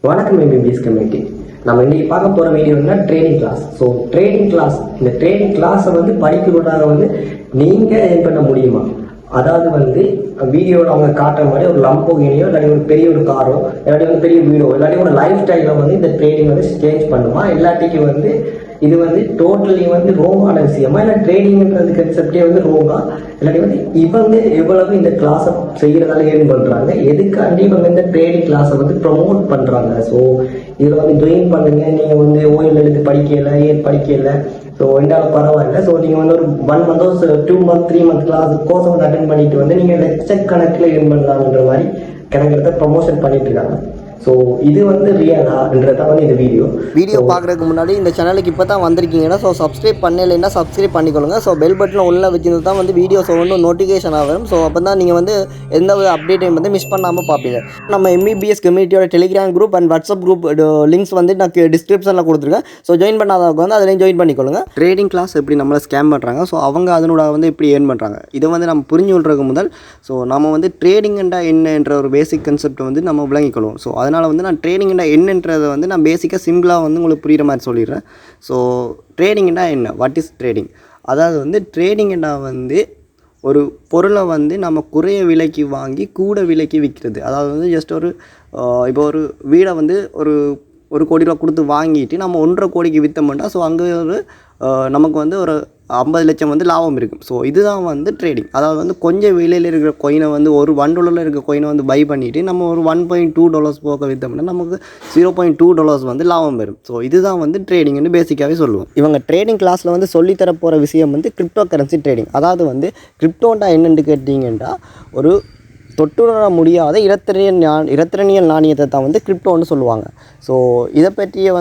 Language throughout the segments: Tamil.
வணக்கம் எம்பிபிஎஸ் கம்யூனிட்டி. நம்ம இன்னைக்கு பார்க்க போகிற வீடியோனா trading class. So trading class, இந்த ட்ரேடிங் கிளாஸை படிக்கிறதுக்காக நீங்கள் ஏன் பண்ண முடியுமா? அதாவது வீடியோவில் அவங்க காட்டுற மாதிரி ஒரு லம்போகினியோ இல்லாட்டி ஒரு பெரிய ஒரு காரோ இல்லாட்டி பெரிய வீடோ இல்லாட்டி ஒரு லைஃப் ஸ்டைலில் இந்த ட்ரேடிங் சேஞ்ச் பண்ணுமா? இல்லாட்டிக்கு இது டோட்டலி ரோங்கான விஷயமா? இல்லை ட்ரேடிங்ன்றது கன்செப்டே ரோங்கா? இல்லாட்டி இவங்க எவ்வளவு இந்த கிளாஸை செய்யறதால ஏன் பண்றாங்க? எதுக்காண்டி இவங்க இந்த ட்ரேடிங் கிளாஸை ப்ரமோட் பண்றாங்க? ஸோ இதில் ஜாயின் பண்ணுங்க. நீங்க ஓயில் எடுத்து படிக்கல, ஏன் படிக்கல, ஸோ ரெண்டாவது பரவாயில்ல. ஸோ நீங்கள் ஒரு 1 month 2 month 3 month class course attend பண்ணிட்டு நீங்கள் லட்சக்கணக்கில் ஏன் பண்ணலாம்ன்ற மாதிரி கணக்கு ப்ரமோஷன் பண்ணிட்டு இருக்காங்க. ஸோ இது ரியலான்றதான் இந்த வீடியோ பார்க்குறதுக்கு முன்னாடி இந்த சேனலுக்கு இப்போ தான் வந்திருக்கீங்கன்னா ஸோ சப்ஸ்கிரைப் பண்ணலைன்னா சப்ஸ்கிரைப் பண்ணிக்கொள்ளுங்க. ஸோ பெல் பட்டனில் உள்ள வச்சுருந்து தான் வீடியோஸ் நோட்டிஃபிகேஷன் ஆகும். ஸோ அப்போ தான் நீங்கள் எந்த ஒரு அப்டேட்டையும் மிஸ் பண்ணாமல் பார்ப்பீங்க. நம்ம எம்பிபிஎஸ் கம்யூனிட்டியோட Telegram group and WhatsApp group links நான் டிஸ்கிரிப்ஷனில் கொடுத்துருக்கேன். ஸோ ஜாயின் பண்ணாதவங்க அதிலையும் ஜாயின் பண்ணிக்கொள்ளுங்க. ட்ரேடிங் கிளாஸ் எப்படி நம்மளை ஸ்கேம் பண்ணுறாங்க, ஸோ அவங்க அதனோட எப்படி ஏர்ன் பண்ணுறாங்க, இதை நம்ம புரிஞ்சு கொள்றதுக்கு முதல் ஸோ நம்ம ட்ரேடிங்ன்றா என்னன்ற ஒரு பேசிக் கன்செப்ட் நம்ம விளங்கிக்கொள்வோம். ஸோ அதனால் நான் ட்ரேடிங்னா என்னன்றதை நான் பேசிக்காக சிம்பிளாக உங்களுக்கு புரிகிற மாதிரி சொல்லிடுறேன். ஸோ ட்ரேடிங்னா என்ன, வாட் இஸ் ட்ரேடிங்? அதாவது ட்ரேடிங்னா ஒரு பொருளை நம்ம குறைய விலைக்கு வாங்கி கூட விலைக்கு விற்கிறது. அதாவது ஜஸ்ட் இப்போ ஒரு வீடை ஒரு கோடி ரூபா கொடுத்து வாங்கிட்டு நம்ம 1.5 கோடிக்கு விற்றோம்னா ஸோ அங்கே நமக்கு ஒரு 50 லட்சம் லாபம் இருக்கும். ஸோ இதுதான் ட்ரேடிங். அதாவது கொஞ்சம் விலையில் இருக்கிற கொயினை ஒரு $1 இருக்கிற கொயினை பை பண்ணிவிட்டு நம்ம ஒரு $1.2 போக விற்றோம்னா நமக்கு $0.2 லாபம் வரும். ஸோ இதுதான் ட்ரேடிங்னு பேசிக்காகவே சொல்லுவோம். இவங்க ட்ரேடிங் கிளாஸில் சொல்லித்தர போகிற விஷயம் கிரிப்டோ கரன்சி ட்ரேடிங். அதாவது கிரிப்டோண்டா என்னென்னு கேட்டிங்கன்னா ஒரு தொட்டுணர முடியாத இரத்திரனியல் நாணயத்தை தான் கிரிப்டோன்னு சொல்லுவாங்க. ஸோ இதை பற்றிய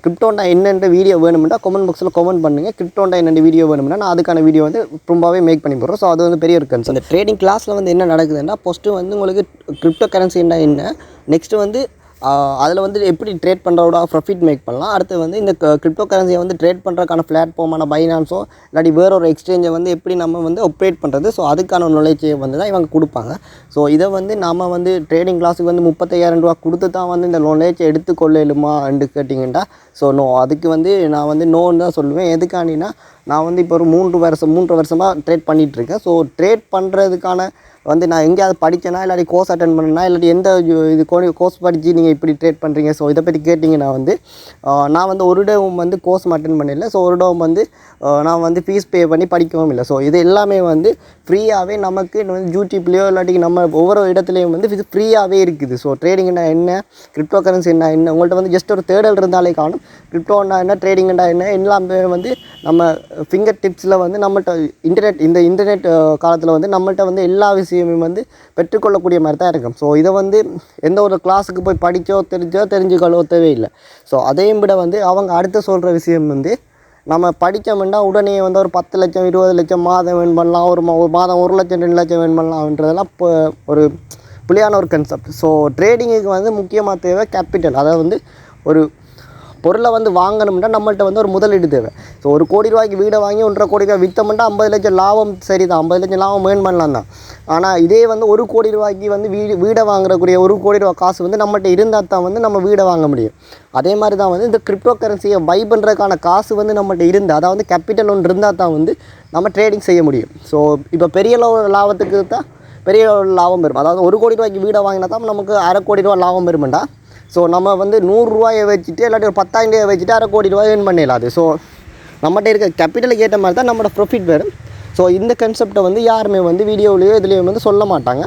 கிரிப்டோண்டா என்னென்ற வீடியோ வேணும்னா கமெண்ட் பாக்ஸில் கமெண்ட் பண்ணுங்கள். கிரிப்டோண்டா என்னென்ன வீடியோ வேணும்னா நான் அதுக்கான வீடியோ ரொம்பவே மேக் பண்ணி போடுறோம். ஸோ அது பெரிய ஒரு கன்சர்ன். இந்த ட்ரேடிங் கிளாஸில் என்ன நடக்குதுன்னா ஃபஸ்ட்டு உங்களுக்கு கிரிப்டோ கரன்சின்னா என்ன, நெக்ஸ்ட்டு அதில் எப்படி ட்ரேட் பண்ணுறதோட ப்ராஃபிட் மேக் பண்ணலாம், அடுத்து இந்த கிரிப்டோ கரன்சியை ட்ரேட் பண்ணுறதுக்கான பிளாட்ஃபார்மான பைனான்ஸோ இல்லாட்டி வேற ஒரு எக்ஸ்சேஞ்சை எப்படி நம்ம ஆப்ரேட் பண்ணுறது, ஸோ அதுக்கான நாலேஜை தான் இவங்க கொடுப்பாங்க. ஸோ இதை நம்ம ட்ரேடிங் கிளாஸுக்கு $35,000 கொடுத்து தான் இந்த நாலேஜை எடுத்துக்கொள்ளலுமா என்று கேட்டிங்கன்னா ஸோ நோ. அதுக்கு நான் நோன்னு தான் சொல்லுவேன். எதுக்காண்டினா நான் இப்போ ஒரு 3 வருஷமாக ட்ரேட் பண்ணிகிட்ருக்கேன். ஸோ ட்ரேட் பண்ணுறதுக்கான நான் எங்கேயாவது படித்தேனா இல்லாட்டி கோர்ஸ் அட்டன் பண்ணேன்னா இல்லாட்டி எந்த இது கோர்ஸ் படித்து நீங்கள் இப்படி ட்ரேட் பண்ணுறீங்க, ஸோ இதை பற்றி கேட்டிங்கன்னா நான் ஒரு இடம் கோர்ஸ் அட்டன் பண்ணல. ஸோ ஒரு இடம் நான் ஃபீஸ் பே பண்ணி படிக்கவும் இல்லை. ஸோ இது எல்லாமே ஃப்ரீயாகவே நமக்கு யூடியூப்லேயோ இல்லாட்டி நம்ம ஒவ்வொரு இடத்துலையும் இது ஃப்ரீயாகவே இருக்குது. ஸோ ட்ரேடிங்னா என்ன, கிரிப்டோ கரன்சி என்ன, உங்கள்கிட்ட ஜஸ்ட் ஒரு தேடல் இருந்தாலே காணும். கிரிப்டோன்னா என்ன, ட்ரேடிங்னா என்ன, எல்லாமே நம்ம ஃபிங்கர் டிப்ஸில் நம்மள்கிட்ட இந்த இன்டர்நெட் காலத்தில் நம்மள்கிட்ட எல்லா விஷயமும் பெற்றுக்கொள்ளக்கூடிய மாதிரி தான் இருக்கும். ஸோ இதை எந்த ஒரு கிளாஸுக்கு போய் படித்தோ தெரிஞ்சுக்கொள்ளோ தேவையில்லை. ஸோ அதையும் விட அவங்க அடுத்து சொல்கிற விஷயம் நம்ம படித்தோம்னா உடனே ஒரு 10 லட்சம் 20 லட்சம் மாதம் வேன் பண்ணலாம், ஒரு மாதம் 1 லட்சம் 2 லட்சம் வேன் பண்ணலாம்ன்றதெல்லாம் இப்போ ஒரு புலியான ஒரு கன்செப்ட். ஸோ ட்ரேடிங்குக்கு முக்கியமாக தேவை கேபிட்டல். அதாவது ஒரு பொருளை வாங்கணும்னா நம்மள்கிட்ட ஒரு முதலீடு தேவை. ஸோ 1 கோடி ரூபாய்க்கு வீடை வாங்கி 1.5 கோடி ரூபாய் விற்றோம்னா 50 லட்சம் லாபம். சரி தான், 50 லட்சம் லாபம் ஏர்ன் பண்ணலாம் தான். ஆனால் இதே 1 கோடி ரூபாய்க்கு வீடை வாங்குறக்கூடிய 1 கோடி ரூபா காசு நம்மள்கிட்ட இருந்தால் தான் நம்ம வீடை வாங்க முடியும். அதே மாதிரி தான் இந்த கிரிப்டோ கரன்சியை பை பண்ணுறதுக்கான காசு நம்மள்கிட்ட இருந்தால், அதாவது கேபிட்டல் ஒன்று இருந்தால் தான் நம்ம ட்ரேடிங் செய்ய முடியும். ஸோ இப்போ பெரிய லாபத்துக்கு தான் பெரிய லாபம் வரும். அதாவது 1 கோடி ரூபாய்க்கு வீடை வாங்கினா தான் நமக்கு $0.5 கோடி ரூபா லாபம் வருமெண்டா. ஸோ நம்ம 100 ரூபாயை வச்சுட்டு இல்லாட்டி ஒரு 10,000 வச்சுட்டு $0.5 கோடி ரூபாய் ஏர்ன் பண்ணிடலாது. ஸோ நம்மகிட்ட இருக்க கேபிட்டலுக்கு ஏற்ற மாதிரி தான் நம்மளோட ப்ராஃபிட் வரும். ஸோ இந்த கன்செப்டை யாருமே வீடியோவிலையோ இதுலேயோ சொல்ல மாட்டாங்க.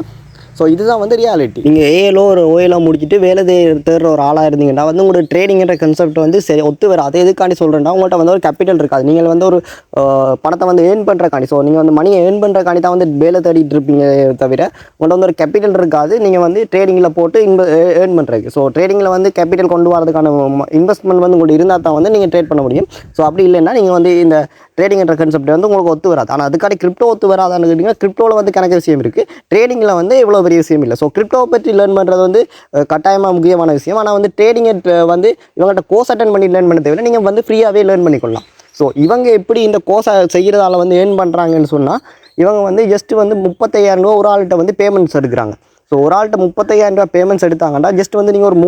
ஸோ இதுதான் ரியாலிட்டி. நீங்கள் ஏஎலோ ஒரு ஓஎலோ முடிச்சுட்டு வேலை தேடுற ஒரு ஆளாக இருந்தீங்கன்னா உங்களோட ட்ரேடிங்கிற கன்செப்ட் சரி ஒத்து வரும். அதை எதுக்காண்டி சொல்கிறேன்னா உங்கள்கிட்ட ஒரு கேபிட்டல் இருக்காது. நீங்கள் ஒரு பணத்தை ஏர்ன் பண்ணுறக்காண்டி, ஸோ நீங்கள் மணியை ஏர்ன் பண்ணுறக்காண்டி தான் வேலை தேடிட்டு இருப்பீங்க தவிர உங்கள்கிட்ட ஒரு கேபிட்டல் இருக்காது. நீங்கள் ட்ரேடிங்கில் போட்டு ஏர்ன் பண்ணுறதுக்கு. ஸோ ட்ரேடிங்கில் கேபிட்டல் கொண்டு வரதுக்கான இன்வெஸ்ட்மெண்ட் உங்களுக்கு இருந்தால் தான் நீங்கள் ட்ரேட் பண்ண முடியும். ஸோ அப்படி இல்லைன்னா நீங்கள் இந்த ட்ரேடிங்கிற கன்செப்ட் உங்களுக்கு ஒத்து வராது. ஆனால் அதுக்காண்டி கிரிப்டோ ஒத்து வராதான்னு கேட்டிங்கன்னா கிரிப்டோவில் கணக்கு விஷயம் இருக்குது, ட்ரேடிங்கில் இவ்வளோ பெரிய விஷயம் இல்லை. ஸோ கிரிப்டோ பற்றி லேர்ன் பண்ணுறது கட்டாயமாக முக்கியமான விஷயம். ஆனால் ட்ரேடிங்கை இவங்கள்ட்ட கோர்ஸ் அட்டன் பண்ணி லேர்ன் பண்ண தேவையில்லை, நீங்கள் ஃப்ரீயாகவே லேர்ன் பண்ணிக்கொள்ளலாம். ஸோ இவங்க எப்படி இந்த கோர்ஸை செய்கிறதால ஏர்ன் பண்ணுறாங்கன்னு சொன்னால் இவங்க ஜஸ்ட் $35,000 ஒரு ஆள்கிட்ட பேமெண்ட்ஸ் எடுக்கிறாங்க. ஸோ ஒரு ஆள்கிட்ட $35,000 பேமெண்ட்ஸ் எடுத்தாங்கன்னா ஜஸ்ட் நீங்கள் ஒரு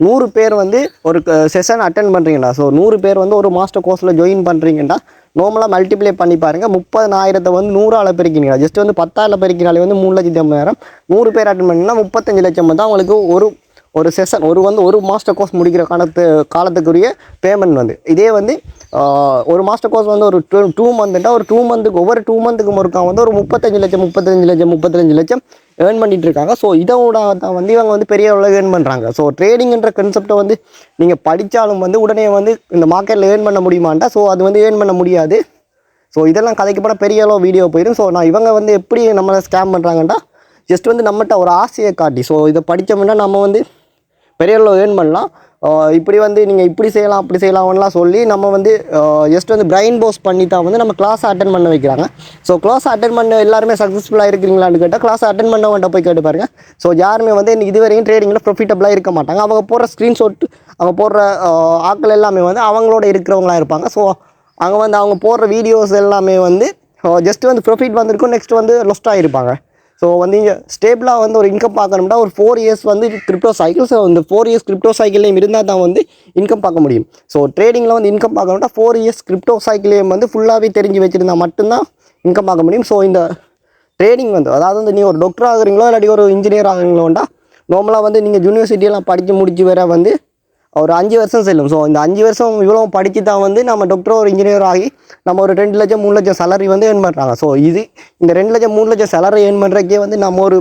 100 பேர் வந்து ஒரு செஷன் அட்டென்ட் பண்ணுறீங்கடா. ஸோ 100 பேர் வந்து ஒரு மாஸ்டர் கோர்ஸில் ஜாயின் பண்ணுறீங்கன்னா நார்மலாக மல்டிப்ளை பண்ணி பாருங்கள். 30,000 வந்து 100ஆல் பெருக்கினீங்க. ஜஸ்ட் வந்து 10,000 பெருக்கினாலே வந்து 3,50,000. 100 பேர் அட்டன் பண்ணிங்கன்னா 35 லட்சம் வந்து அவங்களுக்கு ஒரு செஷன் ஒரு மாஸ்டர் கோர்ஸ் முடிக்கிற காலத்துக்குரிய பேமெண்ட் வந்து. இதே வந்து ஒரு மாஸ்டர் கோர்ஸ் வந்து ஒரு 2 மந்த்னா ஒரு 2 மந்த்துக்கு ஒவ்வொரு 2 மந்த்துக்கு முறுக்கா வந்து ஒரு 35 லட்சம் ஏர்ன் பண்ணிட்டு இருக்காங்க. ஸோ இதோட தான் வந்து இவங்க வந்து பெரிய அளவில் ஏர்ன் பண்ணுறாங்க. ஸோ ட்ரேடிங்ன்ற கான்செப்டை வந்து நீங்கள் படித்தாலும் வந்து உடனே வந்து இந்த மார்க்கெட்டில் ஏர்ன் பண்ண முடியுமாண்டா, ஸோ அது வந்து ஏர்ன் பண்ண முடியாது. ஸோ இதெல்லாம் கதைக்கப்பட பெரிய அளவு வீடியோ போயிடும். ஸோ நான் இவங்க வந்து எப்படி நம்மளை ஸ்கேம் பண்ணுறாங்கண்டா, ஜஸ்ட் வந்து நம்மகிட்ட ஒரு ஆசையை காட்டி, ஸோ இதை படித்தோம்னா நம்ம வந்து பெரிய அளவு ஏர்ன் பண்ணலாம், இப்படி வந்து நீங்கள் இப்படி செய்யலாம் அப்படி செய்யலாம்லாம் சொல்லி நம்ம வந்து ஜஸ்ட் வந்து பிரைன் வாஷ் பண்ணி தான் வந்து நம்ம கிளாஸ் அட்டன் பண்ண வைக்கிறாங்க. ஸோ கிளாஸ் அட்டன் பண்ண எல்லாருமே சக்ஸஸ்ஃபுல்லாக இருக்கிறீங்களான்னு கேட்டால் கிளாஸ் அட்டன் பண்ணவன்ட்ட போய் கேட்டு பாருங்கள். ஸோ யாருமே வந்து இதுவரையும் ட்ரேடிங்கில் ப்ராஃபிட்டபுளாக இருக்க மாட்டாங்க. அவங்க போடுற ஸ்க்ரீன்ஷாட், அவங்க போடுற ஆட்கள் எல்லாமே வந்து அவங்களோட இருக்கிறவங்களாக இருப்பாங்க. ஸோ அங்கே வந்து அவங்க போடுற வீடியோஸ் எல்லாமே வந்து ஜஸ்ட் வந்து ப்ராஃபிட் வந்திருக்கும், நெக்ஸ்ட் வந்து லொஸ்ட்டாக இருப்பாங்க. ஸோ வந்து இங்கே ஸ்டேபிளாக வந்து ஒரு இன்கம் பார்க்கணும்னா ஒரு 4 இயர்ஸ் வந்து கிரிப்டோ சைக்கிள். ஸோ இந்த 4 இயர்ஸ் கிரிப்டோ சைக்கிள்லேயும் இருந்தால் தான் வந்து இன்கம் பார்க்க முடியும். ஸோ ட்ரேடிங்கில் வந்து இன்கம் பார்க்கணும்னா 4 இயர்ஸ் கிரிப்டோ சைக்கிளையும் வந்து ஃபுல்லாகவே தெரிஞ்சு வச்சுருந்தா மட்டும்தான் இன்கம் பார்க்க முடியும். ஸோ இந்த ட்ரேடிங் வந்து அதாவது வந்து நீங்கள் ஒரு டாக்டர் ஆகுறீங்களோ இல்லாட்டி ஒரு இன்ஜினியர் ஆகுறீங்களோண்டா நார்மலாக வந்து நீங்கள் யூனிவர்சிட்டியெல்லாம் படித்து முடிச்சு வர வந்து ஒரு 5 வருஷம் செல்லும். ஸோ இந்த 5 வருஷம் இவ்வளோ படித்து தான் வந்து நம்ம டாக்டரோ ஒரு இன்ஜினியர் ஆகி நம்ம ஒரு 2 லட்சம் 3 லட்சம் சேலரி வந்து ஏர்ன் பண்ணுறாங்க. ஸோ இந்த 2 லட்சம் 3 லட்சம் சேலரி ஏர்ன் பண்ணுறக்கே வந்து நம்ம ஒரு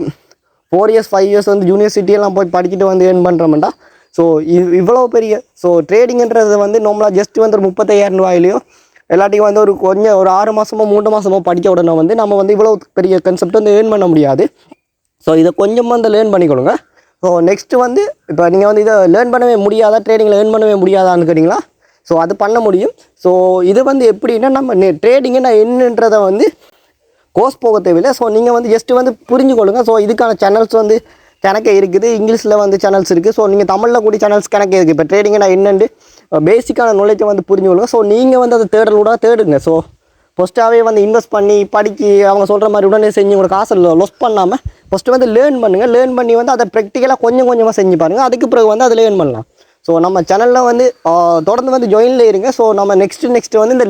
4 இயர்ஸ் 5 இயர்ஸ் வந்து யூனிவர்சிட்டியெல்லாம் போய் படிச்சுட்டு வந்து ஏர்ன் பண்ணுறோம்டா. ஸோ இவ்வளோ பெரிய ட்ரேடிங்கிறது வந்து நார்மலாக ஜஸ்ட் வந்து ஒரு 35,000 ரூபாயிலையோ எல்லாத்தையும் வந்து ஒரு 6 மாதமோ 3 மாதமோ படித்த உடனே வந்து நம்ம வந்து இவ்வளோ பெரிய கான்செப்ட் வந்து ஏர்ன் பண்ண முடியாது. ஸோ இதை கொஞ்சம் வந்து லேர்ன் பண்ணிக்கொடுங்க. ஸோ நெக்ஸ்ட்டு வந்து இப்போ நீங்கள் வந்து இதை லேர்ன் பண்ணவே முடியாதா, ட்ரேடிங்கில் ஏர்ன் பண்ணவே முடியாதான்னு கேட்டிங்களா? ஸோ அது பண்ண முடியும். ஸோ இது வந்து எப்படின்னா நம்ம ட்ரேடிங்குன்னா என்னன்றதை வந்து கோர்ஸ் போக தேவையில்லை. ஸோ நீங்கள் வந்து ஜஸ்ட்டு வந்து புரிஞ்சுக்கொள்ளுங்க. ஸோ இதுக்கான சேனல்ஸ் வந்து கணக்கே இருக்குது, இங்கிலீஷில் வந்து சேனல்ஸ் இருக்குது. ஸோ நீங்கள் தமிழில் கூடிய சேனல்ஸ் கணக்கே இருக்குது. இப்போ ட்ரேடிங்குன்னா என்னென்று பேசிக்கான நாலேஜை வந்து புரிஞ்சுக்கொள்ளுங்க. ஸோ நீங்கள் வந்து அதை தேடுங்க. ஸோ ஃபஸ்ட்டாகவே வந்து இன்வெஸ்ட் பண்ணி படித்து அவங்க சொல்கிற மாதிரி உடனே செஞ்சு உங்களுக்கு காசை லொஸ் பண்ணாமல் ஃபஸ்ட்டு வந்து லேர்ன் பண்ணுங்கள். லேர்ன் பண்ணி வந்து அதை ப்ராக்டிக்கலாக கொஞ்சம் கொஞ்சமாக செஞ்சு பாருங்கள். அதுக்கு பிறகு வந்து அதை லேர்ன் பண்ணலாம். ஸோ நம்ம சேனலில் வந்து தொடர்ந்து வந்து ஜாயினில் இருங்க. ஸோ நம்ம நெக்ஸ்ட்டு வந்து இந்த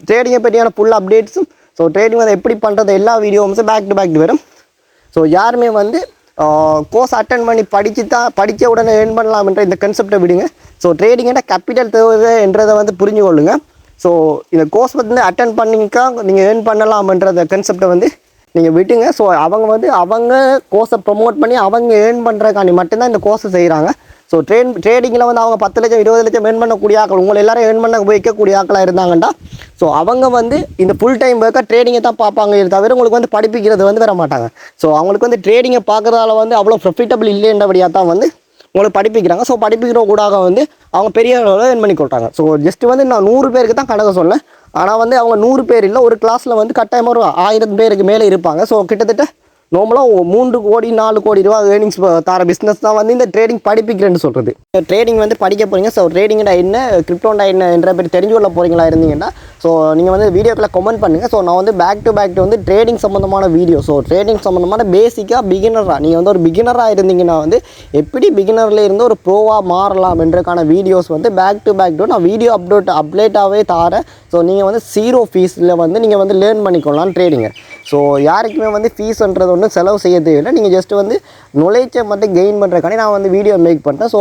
ட்ரேடிங்கை பற்றியான ஃபுல் அப்டேட்ஸும், ஸோ ட்ரேடிங் வந்து எப்படி பண்ணுறது எல்லா வீடியோவும் பேக் டு பேக் வரும். ஸோ யாருமே வந்து கோர்ஸ் அட்டன் பண்ணி படித்த உடனே ஏர்ன் பண்ணலாம்ன்ற இந்த கான்செப்டை விடுங்க. ஸோ ட்ரேடிங்கிட்ட கேபிட்டல் தேவை என்றதை வந்து புரிஞ்சு கொள்ளுங்க. ஸோ இந்த கோர்ஸ் வந்து அட்டன் பண்ணிக்கா நீங்கள் ஏர்ன் பண்ணலாம்ன்றத கான்செப்டை வந்து நீங்கள் விட்டுங்க. ஸோ அவங்க கோர்ஸை ப்ரொமோட் பண்ணி அவங்க ஏர்ன் பண்ணுறக்காண்டி மட்டும்தான் இந்த கோர்ஸை செய்கிறாங்க. ஸோ ட்ரேடிங்கில் வந்து அவங்க 10 லட்சம் 20 லட்சம் ஏர்ன் பண்ணக்கூடிய ஆக்கள், உங்களை எல்லாரும் ஏர்ன் பண்ண வைக்கக்கூடிய ஆக்களாக இருந்தாங்கண்டா, ஸோ அவங்க வந்து இந்த ஃபுல் டைம் ஒர்க்காக ட்ரேடிங்கை தான் பார்ப்பாங்க, தவிர உங்களுக்கு வந்து படிப்பிக்கிறது வந்து வர மாட்டாங்க. ஸோ அவங்களுக்கு வந்து ட்ரேடிங்கை பார்க்குறதால வந்து அவ்வளோ ப்ராஃபிட்டபிள் இல்லைன்றபடியாக தான் வந்து உங்களுக்கு படிப்பிக்கிறாங்க. ஸோ படிப்பிக்கிற கூடாக வந்து அவங்க பெரிய அளவில் ஏர்ன் பண்ணி கொடுத்தாங்க. ஸோ ஜஸ்ட்டு வந்து நான் 100 பேருக்கு தான் கணக்கு சொன்னேன். ஆனால் வந்து அவங்க 100 பேர் இல்லை, ஒரு கிளாஸில் வந்து கட்டாயமாக ஒரு 1000 பேருக்கு மேலே இருப்பாங்க. ஸோ கிட்டத்தட்ட நார்மலாக 3 கோடி 4 கோடி ரூபா ஏர்னிங்ஸ் தர பிஸ்னஸ் தான் வந்து இந்த ட்ரேடிங் படிப்பிக்கிறேன்னு சொல்கிறது. ட்ரேடிங் வந்து படிக்க போகிறீங்க. ஸோ ட்ரேடிங்கடா என்ன, கிரிப்டோண்டா என்ன என்ற பேர் தெரிஞ்சு கொள்ள போகிறீங்களா இருந்தீங்கன்னா, ஸோ நீங்கள் வந்து வீடியோக்களை கமெண்ட் பண்ணுங்கள். ஸோ நான் வந்து பேக் டு வந்து ட்ரேடிங் சம்மந்தமான வீடியோ, ஸோ ட்ரேடிங் சம்மந்தமான பேசிக்காக பிகினராக நீங்கள் வந்து ஒரு பிகினராக இருந்தீங்கன்னா வந்து எப்படி பிகினரில் இருந்து ஒரு ப்ரோவாக மாறலாம் என்றக்கான வீடியோஸ் வந்து பேக் டு நான் வீடியோ அப்டேட்டாகவே தரேன். ஸோ நீங்கள் வந்து 0 ஃபீஸில் வந்து நீங்கள் வந்து லேர்ன் பண்ணிக்கொள்ளலாம் ட்ரேடிங்கை. ஸோ யாருக்குமே வந்து ஃபீஸ்ன்றது ஒன்றும் செலவு செய்ய தேவையில்லை. நீங்கள் ஜஸ்ட் வந்து நாலேஜை மட்டும் கெயின் பண்ணுறக்காண்டி நான் வந்து வீடியோ மேக் பண்ணுறேன். ஸோ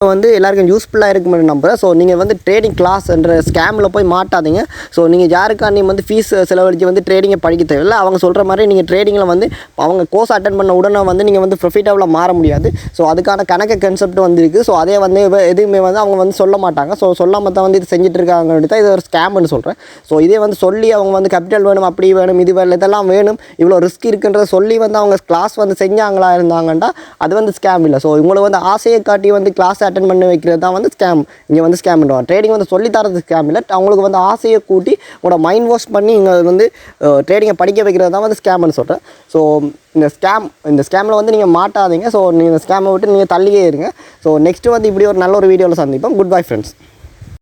வந்து எல்லாருக்கும் யூஸ்ஃபுல்லாக இருக்குன்னு நம்புகிறேன். ஸோ நீங்கள் வந்து ட்ரேடிங் கிளாஸ் என்ற ஸ்கேமில் போய் மாட்டாதீங்க. ஸோ நீங்கள் யாருக்காண்டி வந்து ஃபீஸ் செலவழித்து வந்து ட்ரேடிங்கை படிக்க தேவையில்லை. அவங்க சொல்கிற மாதிரி நீங்கள் ட்ரேடிங்கில் வந்து அவங்க கோர்ஸ் அட்டன் பண்ண உடனே வந்து நீங்கள் வந்து ப்ரொஃபிட்டபிளாக மாற முடியாது. ஸோ அதுக்கான கணக்கு கான்செப்ட் வந்து இருக்குது. ஸோ அதே வந்து எதுவுமே வந்து அவங்க வந்து சொல்ல மாட்டாங்க. ஸோ சொல்லாமல் தான் வந்து இது செஞ்சுட்டு இருக்காங்கன்னு தான் இது ஒரு ஸ்கேம்னு சொல்கிறேன். ஸோ இதே வந்து சொல்லி அவங்க வந்து கேபிட்டல் வேணும், அப்படி வேணும், இது வேணும், இதெல்லாம் வேணும், இவ்வளோ ரிஸ்க் இருக்குன்றத சொல்லி வந்து அவங்க கிளாஸ் வந்து செஞ்சாங்களா இருந்தாங்கன்னா அது வந்து ஸ்கேம் இல்லை. ஸோ உங்களுக்கு வந்து ஆசையை காட்டி வந்து கிளாஸ் அட்டன் பண்ணி வைக்கிறது தான் வந்து ஸ்கேம். இங்கே வந்து ஸ்கேம் பண்ணுவாங்க. ட்ரேடிங் வந்து சொல்லித்தரது ஸ்கேம் இல்லை. அவங்களுக்கு வந்து ஆசையை கூட்டி உங்களோட மைண்ட் வாஷ் பண்ணி இங்கே வந்து ட்ரேடிங்கை படிக்க வைக்கிறது தான் வந்து ஸ்கேம்னு சொல்கிறேன். ஸோ இந்த ஸ்கேமில் வந்து நீங்கள் மாட்டாதீங்க. ஸோ நீங்கள் இந்த ஸ்கேமை விட்டு நீங்கள் தள்ளியே இருங்க. ஸோ நெக்ஸ்ட்டு வந்து இப்படி ஒரு நல்ல ஒரு வீடியோவில் சந்திப்போம். Good bye friends.